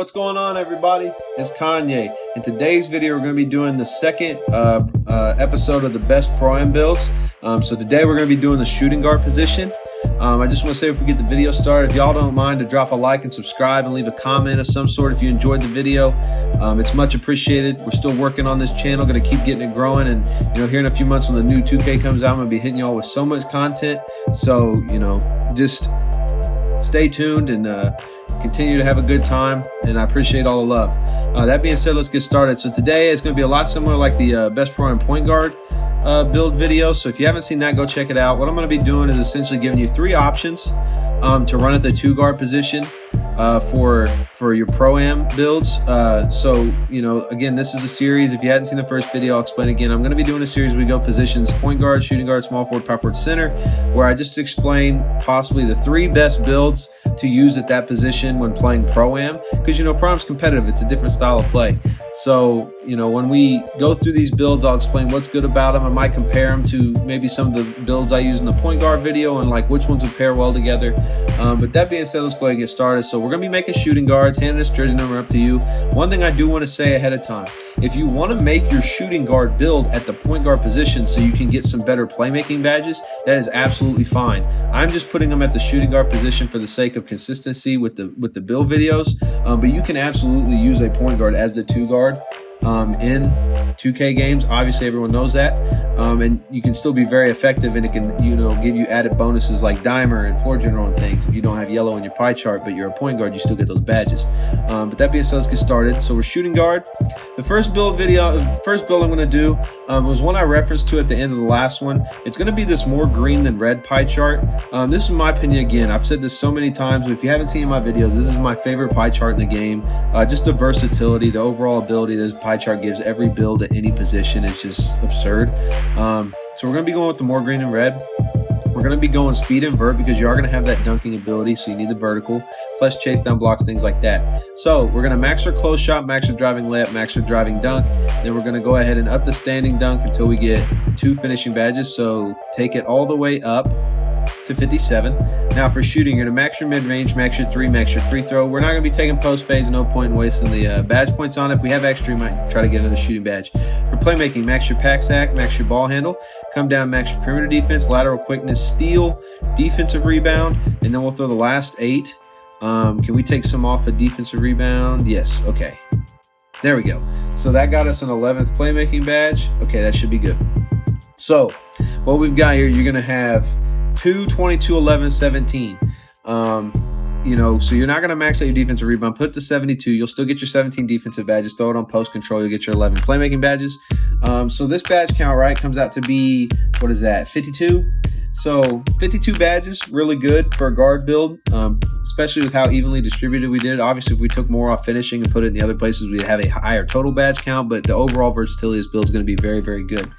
What's going on, everybody? It's Kanye. In today's video, we're going to be doing the second episode of the best Pro-Am builds. So today we're going to be doing the shooting guard position. I just want to say before we get the video started, if y'all don't mind to drop a like and subscribe and leave a comment of some sort if you enjoyed the video. It's much appreciated. We're still working on this channel, going to keep getting it growing. And, here in a few months when the new 2K comes out, I'm going to be hitting y'all with so much content. So, just stay tuned and continue to have a good time, and I appreciate all the love. That being said, let's get started. So today is going to be a lot similar like the best pro and point guard build video. So if you haven't seen that, go check it out. What I'm going to be doing is essentially giving you 3 options to run at the 2 guard position for your Pro-Am builds. Again, this is a series. If you hadn't seen the first video, I'll explain again. I'm going to be doing a series where we go positions: point guard, shooting guard, small forward, power forward, center, where I just explain possibly the 3 best builds to use at that position when playing Pro-Am, because Pro-Am's competitive. It's a different style of play. So when we go through these builds, I'll explain what's good about them. I might compare them to maybe some of the builds I use in the point guard video and like which ones would pair well together. But that being said, let's go ahead and get started. So we're going to be making shooting guards. Handing this jersey number up to you. One thing I do want to say ahead of time: if you want to make your shooting guard build at the point guard position so you can get some better playmaking badges, that is absolutely fine. I'm just putting them at the shooting guard position for the sake of consistency with the build videos. But you can absolutely use a point guard as the 2 guard in 2K games. Obviously, everyone knows that. And you can still be very effective, and it can, give you added bonuses like dimer and floor general and things. If you don't have yellow in your pie chart, but you're a point guard, you still get those badges. But that being said, let's get started. So we're shooting guard. The first build I'm going to do was one I referenced to at the end of the last one. It's going to be this more green than red pie chart. This is my opinion. Again, I've said this so many times, but if you haven't seen my videos, this is my favorite pie chart in the game. Just the versatility, the overall ability this pie chart gives every build at any position is just absurd. So we're going to be going with the more green and red. We're going to be going speed and vert because you are going to have that dunking ability, so you need the vertical, plus chase down blocks, things like that. So we're going to max our close shot, max our driving layup, max our driving dunk. Then we're going to go ahead and up the standing dunk until we get 2 finishing badges. So take it all the way up to 57. Now for shooting, you're going to max your mid-range, max your 3, max your free throw. We're not going to be taking post fades, no point in wasting the badge points on it. If we have extra, we might try to get another shooting badge. For playmaking, max your pack sack, max your ball handle, come down, max your perimeter defense, lateral quickness, steal, defensive rebound, and then we'll throw the last 8. Can we take some off a defensive rebound? Yes, okay. There we go. So that got us an 11th playmaking badge. Okay, that should be good. So what we've got here, you're going to have 2, 22, 11, 17. So you're not going to max out your defensive rebound. Put it to 72. You'll still get your 17 defensive badges. Throw it on post control. You'll get your 11 playmaking badges. So this badge count, right, comes out to be, 52? So 52 badges, really good for a guard build, especially with how evenly distributed we did. Obviously, if we took more off finishing and put it in the other places, we'd have a higher total badge count, but the overall versatility of this build is going to be very, very good.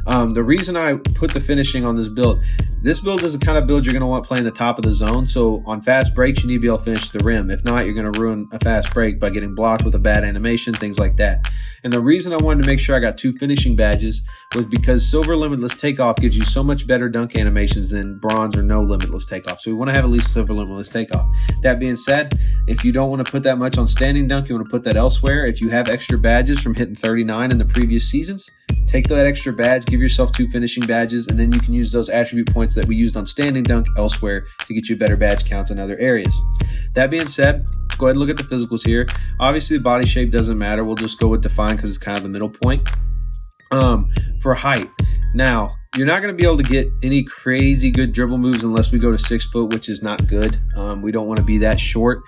The reason I put the finishing on this build is the kind of build you're going to want playing the top of the zone. So on fast breaks, you need to be able to finish the rim. If not, you're going to ruin a fast break by getting blocked with a bad animation, things like that. And the reason I wanted to make sure I got 2 finishing badges was because silver limitless takeoff gives you so much better dunk animations than bronze or no limitless takeoff. So we want to have at least silver limitless takeoff. That being said, if you don't want to put that much on standing dunk, you want to put that elsewhere. If you have extra badges from hitting 39 in the previous seasons, take that extra badge, give yourself 2 finishing badges, and then you can use those attribute points that we used on standing dunk elsewhere to get you better badge counts in other areas. That being said, let's go ahead and look at the physicals here. Obviously, the body shape doesn't matter. We'll just go with define because it's kind of the middle point. For height, now you're not going to be able to get any crazy good dribble moves unless we go to 6 foot, which is not good. We don't want to be that short.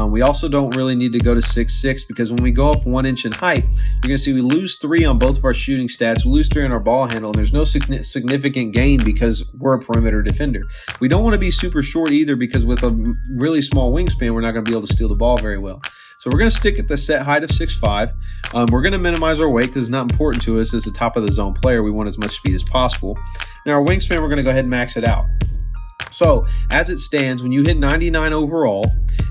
We also don't really need to go to 6'6", because when we go up 1 inch in height, you're going to see we lose 3 on both of our shooting stats. We lose 3 on our ball handle, and there's no significant gain because we're a perimeter defender. We don't want to be super short either, because with a really small wingspan, we're not going to be able to steal the ball very well. So we're going to stick at the set height of 6'5". We're going to minimize our weight because it's not important to us as a top of the zone player. We want as much speed as possible. Now our wingspan, we're going to go ahead and max it out. So as it stands, when you hit 99 overall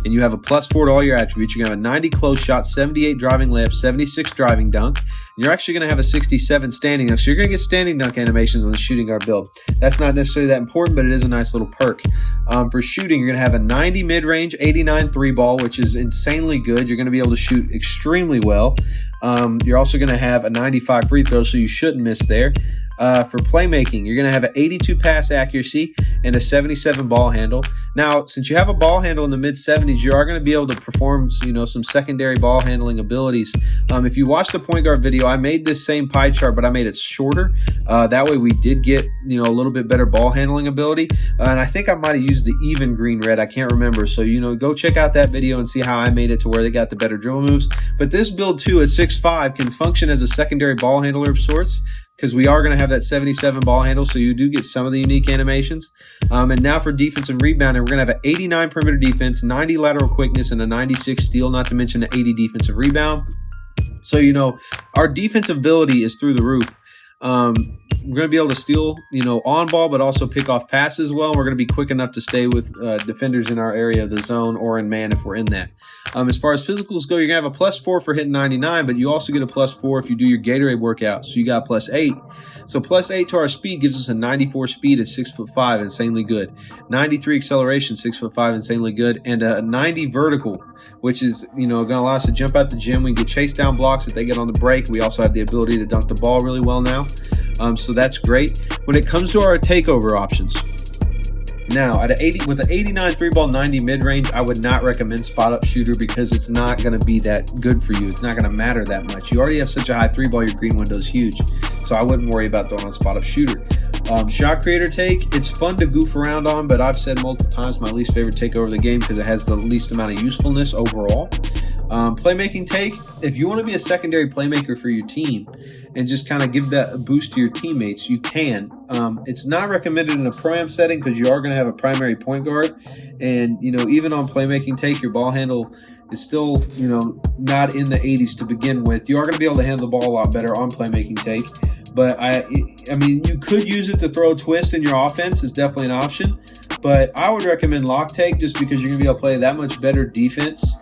and you have a +4 to all your attributes, you're going to have a 90 close shot, 78 driving layup, 76 driving dunk. And you're actually going to have a 67 standing dunk. So you're going to get standing dunk animations on the shooting guard build. That's not necessarily that important, but it is a nice little perk. For shooting, you're going to have a 90 mid-range, 89 3-ball, which is insanely good. You're going to be able to shoot extremely well. You're also going to have a 95 free throw, so you shouldn't miss there. For playmaking, you're going to have an 82 pass accuracy and a 77 ball handle. Now, since you have a ball handle in the mid-70s, you are going to be able to perform, some secondary ball handling abilities. If you watch the point guard video, I made this same pie chart, but I made it shorter. That way we did get, a little bit better ball handling ability. And I think I might have used the even green red. I can't remember. So, go check out that video and see how I made it to where they got the better dribble moves. But this build too at 6'5" can function as a secondary ball handler of sorts, because we are going to have that 77 ball handle, so you do get some of the unique animations. And now for defense and rebounding, we're going to have an 89 perimeter defense, 90 lateral quickness, and a 96 steal, not to mention an 80 defensive rebound. So, our defensive ability is through the roof. We're going to be able to steal, on ball, but also pick off passes well. We're going to be quick enough to stay with defenders in our area of the zone or in man if we're in that. As far as physicals go, you're going to have a +4 for hitting 99, but you also get a +4 if you do your Gatorade workout. So you got +8. So +8 to our speed gives us a 94 speed at 6'5", insanely good. 93 acceleration, 6'5", insanely good. And a 90 vertical, which is, going to allow us to jump out the gym. We can get chase down blocks if they get on the break. We also have the ability to dunk the ball really well now. So that's great. When it comes to our takeover options, now with an 89 3-ball, 90 mid-range, I would not recommend spot-up shooter because it's not going to be that good for you. It's not going to matter that much. You already have such a high 3-ball, your green window is huge. So I wouldn't worry about throwing on spot-up shooter. Shot creator take, it's fun to goof around on, but I've said multiple times my least favorite takeover of the game because it has the least amount of usefulness overall. Playmaking take, if you want to be a secondary playmaker for your team and just kind of give that a boost to your teammates, you can. It's not recommended in a pro-am setting because you are going to have a primary point guard. And, even on playmaking take, your ball handle is still, not in the 80s to begin with. You are going to be able to handle the ball a lot better on playmaking take. But, you could use it to throw a twist in your offense. It's definitely an option. But I would recommend lock take just because you're going to be able to play that much better defense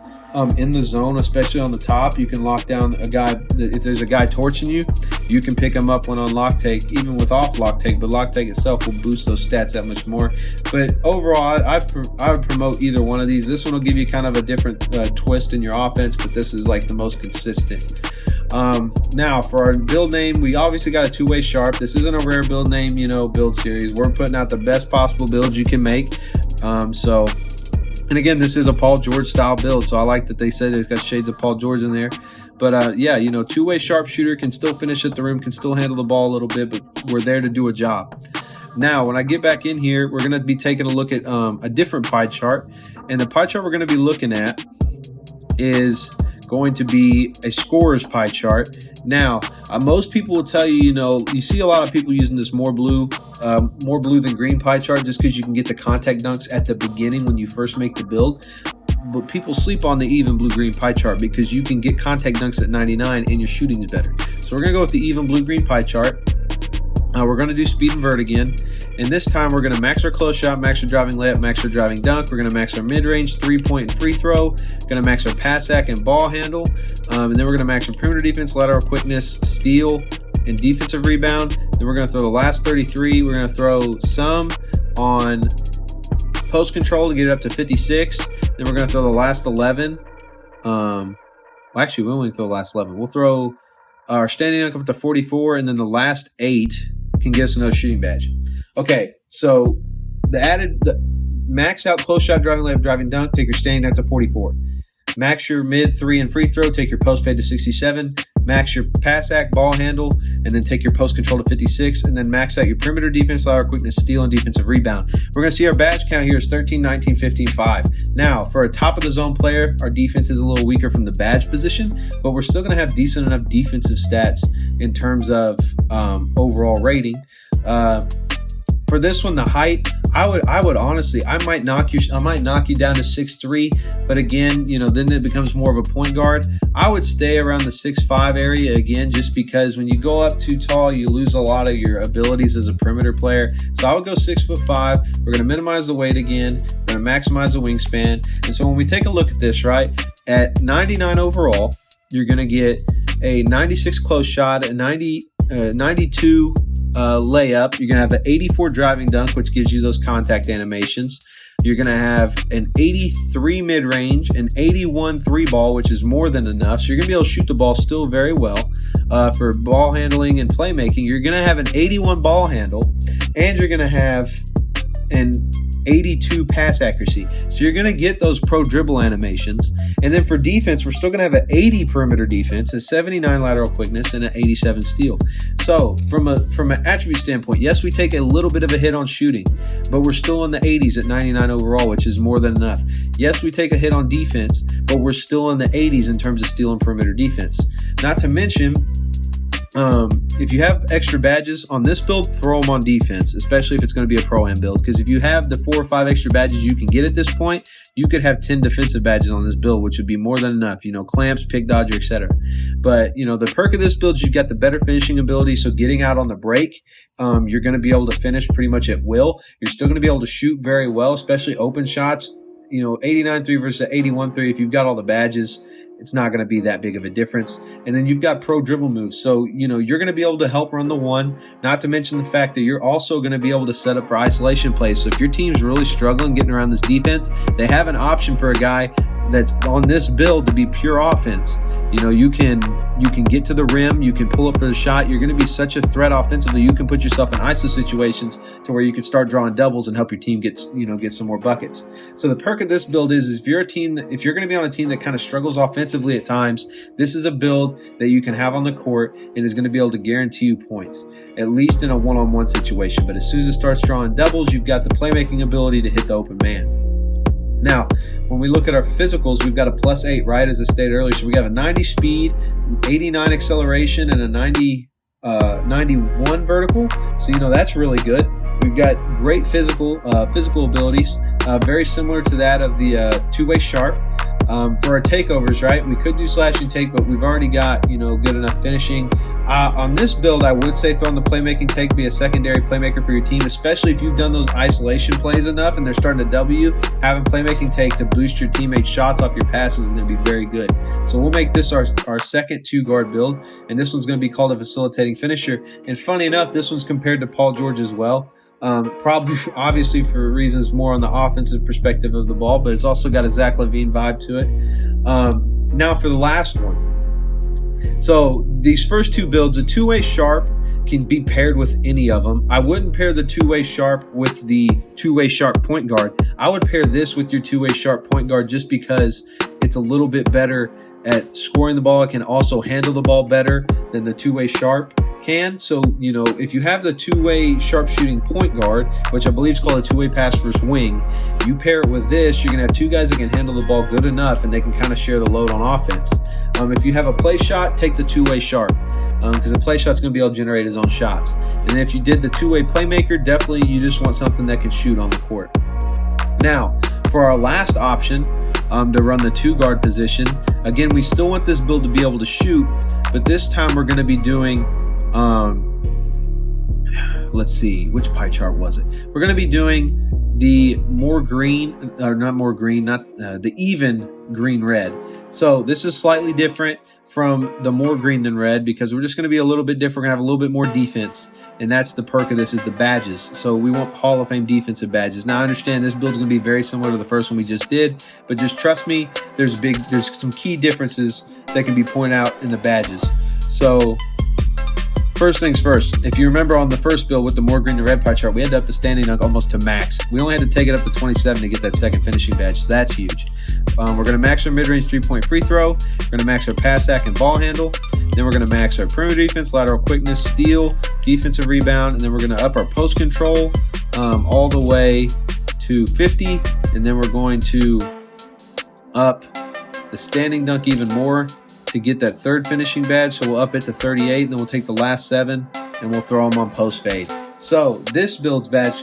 in the zone, especially on the top. You can lock down a guy. If there's a guy torching you, you can pick him up when on lock take, even with off lock take. But lock take itself will boost those stats that much more. But overall, I would promote either one of these. This one will give you kind of a different twist in your offense, but this is like the most consistent. Now for our build name, we obviously got a two-way sharp. This isn't a rare build name, build series. We're putting out the best possible builds you can make. And again, this is a Paul George style build, so I like that they said it's got shades of Paul George in there. But two-way sharpshooter, can still finish at the rim, can still handle the ball a little bit, but we're there to do a job. Now, when I get back in here, we're going to be taking a look at a different pie chart. And the pie chart we're going to be looking at is going to be a scorer's pie chart. Now, most people will tell you, you see a lot of people using this more blue than green pie chart just because you can get the contact dunks at the beginning when you first make the build. But people sleep on the even blue-green pie chart because you can get contact dunks at 99 and your shooting is better. So we're going to go with the even blue-green pie chart. We're going to do speed and vert again. And this time we're going to max our close shot, max our driving layup, max our driving dunk. We're going to max our mid-range, 3-point, and free throw. Going to max our pass sack and ball handle. And then we're going to max our perimeter defense, lateral quickness, steal, and defensive rebound. Then we're going to throw the last 33. We're going to throw some on post control to get it up to 56. Then we're going to throw the last 11. Actually, we only throw the last 11. We'll throw our standing dunk up to 44, and then the last 8 can get us another shooting badge. Okay, so the max out close shot, driving layup, driving dunk, take your standing dunk to 44. Max your mid, 3, and free throw, take your post fade to 67. Max your pass act, ball handle, and then take your post control to 56. And then max out your perimeter defense, lateral quickness, steal, and defensive rebound. We're going to see our badge count here is 13, 19, 15, 5. Now, for a top of the zone player, our defense is a little weaker from the badge position, but we're still going to have decent enough defensive stats in terms of overall rating. For this one, the height, I would honestly, I might knock you down to 6'3", but again, then it becomes more of a point guard. I would stay around the 6'5" area again, just because when you go up too tall, you lose a lot of your abilities as a perimeter player. So I would go 6'5". We're going to minimize the weight again. We're going to maximize the wingspan. And so when we take a look at this, right, at 99 overall, you're going to get a 96 close shot, a 92 layup. You're going to have an 84 driving dunk, which gives you those contact animations. You're going to have an 83 mid-range, an 81 3-ball, which is more than enough. So you're going to be able to shoot the ball still very well. For ball handling and playmaking, you're going to have an 81 ball handle, and you're going to have an 82 pass accuracy. So you're going to get those pro dribble animations. And then for defense, we're still going to have an 80 perimeter defense, a 79 lateral quickness, and an 87 steal. So from an attribute standpoint, yes, we take a little bit of a hit on shooting, but we're still in the 80s at 99 overall, which is more than enough. Yes, we take a hit on defense, but we're still in the 80s in terms of steal and perimeter defense. Not to mention, if you have extra badges on this build, throw them on defense, especially if it's going to be a pro-am build. Because if you have the 4 or 5 extra badges you can get at this point, you could have 10 defensive badges on this build, which would be more than enough. Clamps, pick dodger, etc. But the perk of this build is you've got the better finishing ability. So getting out on the break, you're going to be able to finish pretty much at will. You're still going to be able to shoot very well, especially open shots. 89 3 versus 81 3. If you've got all the badges, it's not going to be that big of a difference. And then you've got pro dribble moves. So, you're going to be able to help run the one, not to mention the fact that you're also going to be able to set up for isolation plays. So if your team's really struggling getting around this defense, they have an option for a guy that's on this build to be pure offense. You can get to the rim, you can pull up for the shot. You're going to be such a threat offensively. You can put yourself in ISO situations to where you can start drawing doubles and help your team get some more buckets. So the perk of this build is if you're going to be on a team that kind of struggles offensively at times, this is a build that you can have on the court and is going to be able to guarantee you points, at least in a one-on-one situation. But as soon as it starts drawing doubles, you've got the playmaking ability to hit the open man. Now, when we look at our physicals, we've got a +8, right, as I stated earlier. So we have a 90 speed, 89 acceleration, and a 91 vertical. So, that's really good. We've got great physical abilities, very similar to that of the two-way sharp. For our takeovers, right, we could do slash and take, but we've already got, good enough finishing. On this build, I would say throwing the playmaking take, be a secondary playmaker for your team, especially if you've done those isolation plays enough and they're starting to W. Having playmaking take to boost your teammates' shots off your passes is going to be very good. So we'll make this our second 2-guard build, and this one's going to be called a facilitating finisher. And funny enough, this one's compared to Paul George as well. Probably, obviously, for reasons more on the offensive perspective of the ball, but it's also got a Zach LaVine vibe to it. Now for the last one. So these first 2 builds, a two-way sharp can be paired with any of them. I wouldn't pair the two-way sharp with the two-way sharp point guard. I would pair this with your two-way sharp point guard just because it's a little bit better at scoring the ball. It can also handle the ball better than the two-way sharp can. So, if you have the two-way sharp shooting point guard, which I believe is called a two-way pass versus wing, you pair it with this, you're going to have 2 guys that can handle the ball good enough and they can kind of share the load on offense. If you have a play shot, take the two-way sharp because the play shot's going to be able to generate his own shots. And if you did the two-way playmaker, definitely you just want something that can shoot on the court. Now, for our last option, to run the 2-guard position, again, we still want this build to be able to shoot, but this time we're going to be doing let's see, which pie chart was it? We're going to be doing the the even green red. So this is slightly different from the more green than red because we're just going to be a little bit different. We're going to have a little bit more defense, and that's the perk of this is the badges. So we want Hall of Fame defensive badges. Now I understand this build is going to be very similar to the first one we just did, but just trust me, there's some key differences that can be pointed out in the badges. So first things first, if you remember on the first build with the more green and red pie chart, we had to up the standing dunk almost to max. We only had to take it up to 27 to get that second finishing badge, so that's huge. We're going to max our mid-range three-point free throw. We're going to max our pass act and ball handle. Then we're going to max our perimeter defense, lateral quickness, steal, defensive rebound, and then we're going to up our post control all the way to 50. And then we're going to up the standing dunk even more to get that third finishing badge. So we'll up it to 38, and then we'll take the last 7 and we'll throw them on post fade. So this build's badge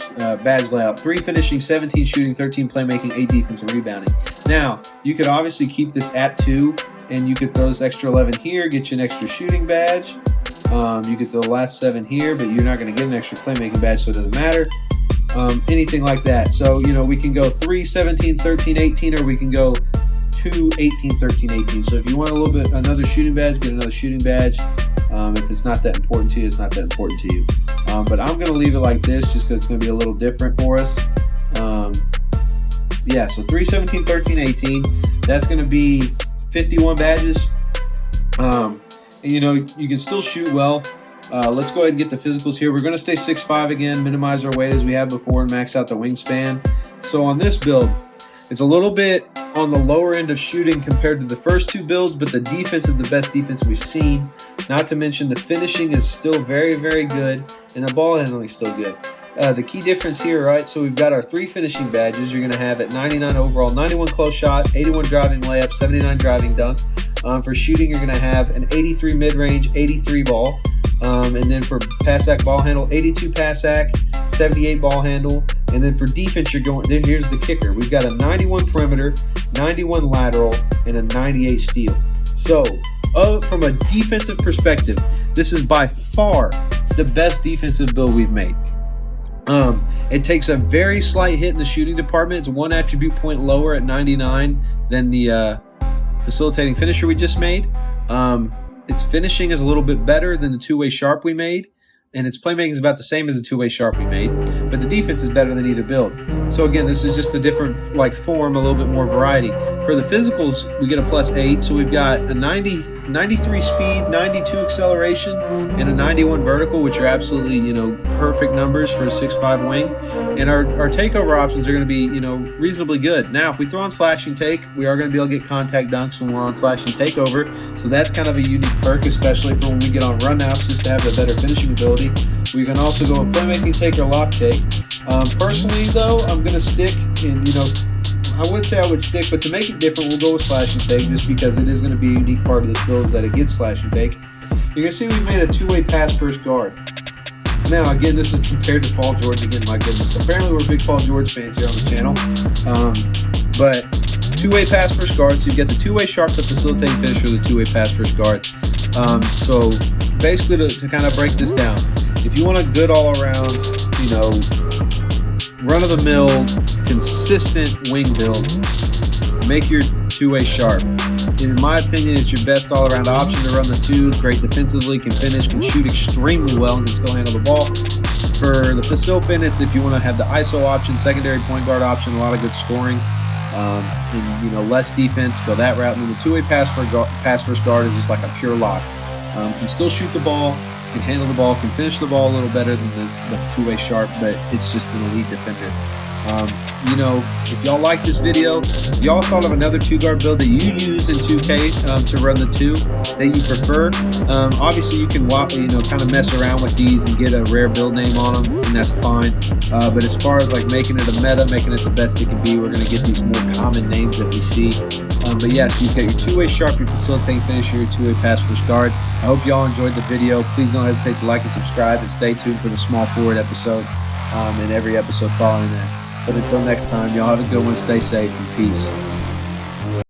layout: 3 finishing, 17 shooting, 13 playmaking, 8 defense and rebounding. Now you could obviously keep this at 2, and you could throw this extra 11 here, get you an extra shooting badge. You could throw the last 7 here, but you're not going to get an extra playmaking badge, so it doesn't matter. Anything like that. So we can go 3, 17, 13, 18, or we can go 2, 18, 13, 18. So if you want a little bit another shooting badge, get another shooting badge. If it's not that important to you, it's not that important to you. But I'm going to leave it like this just because it's going to be a little different for us. Yeah, so 3, 17, 13, 18. That's going to be 51 badges. And you can still shoot well. Let's go ahead and get the physicals here. We're going to stay 6'5" again, minimize our weight as we have before, and max out the wingspan. So on this build, it's a little bit on the lower end of shooting compared to the first 2 builds, but the defense is the best defense we've seen. Not to mention the finishing is still very, very good, and the ball handling is still good. The key difference here, right? So we've got our 3 finishing badges. You're going to have at 99 overall, 91 close shot, 81 driving layup, 79 driving dunk. For shooting, you're going to have an 83 mid-range, 83 ball. And then for pass act ball handle, 82 pass act, 78 ball handle. And then for defense, here's the kicker. We've got a 91 perimeter, 91 lateral, and a 98 steal. So from a defensive perspective, this is by far the best defensive build we've made. It takes a very slight hit in the shooting department. It's 1 attribute point lower at 99 than the facilitating finisher we just made. Its finishing is a little bit better than the 2-way sharp we made, and its playmaking is about the same as the 2-way sharp we made, but the defense is better than either build. So again, this is just a different form, a little bit more variety. For the physicals, we get a +8, so we've got a 93 speed, 92 acceleration, and a 91 vertical, which are absolutely perfect numbers for a 6'5" wing. And our takeover options are going to be reasonably good. Now, if we throw on slashing take, we are going to be able to get contact dunks when we're on slashing takeover. So that's kind of a unique perk, especially for when we get on runouts, just to have a better finishing ability. We can also go with playmaking take or lock take. Personally, though, I'm going to stick in, I would say I would stick, but to make it different, we'll go with slashing take just because it is going to be a unique part of this build is that it gets slashing take. You're going to see we made a 2-way pass first guard. Now, again, this is compared to Paul George. Again, my goodness. Apparently, we're big Paul George fans here on the channel. But 2-way pass first guard. So you get the 2-way sharp, the facilitating finisher, the 2-way pass first guard. So basically, to kind of break this down, if you want a good all-around, run-of-the-mill, consistent wing build, make your 2-way sharp. In my opinion, it's your best all-around option to run the 2. Great defensively, can finish, can shoot extremely well, and can still handle the ball. For the facil fin, it's if you want to have the ISO option, secondary point guard option, a lot of good scoring, and less defense, go that route. And then the 2-way pass first guard is just like a pure lock. Can still shoot the ball, can handle the ball, can finish the ball a little better than the 2-way sharp, but it's just an elite defender. If y'all like this video, if y'all thought of another 2-guard build that you use in 2K to run the 2 that you prefer, obviously you can kind of mess around with these and get a rare build name on them, and that's fine. But as far as making it a meta, making it the best it can be, we're going to get these more common names that we see. But yes, you've got your 2-way sharp, your facilitating finisher, your 2-way pass first guard. I hope y'all enjoyed the video. Please don't hesitate to like and subscribe, and stay tuned for the small forward episode and every episode following that. But until next time, y'all have a good one, stay safe, and peace.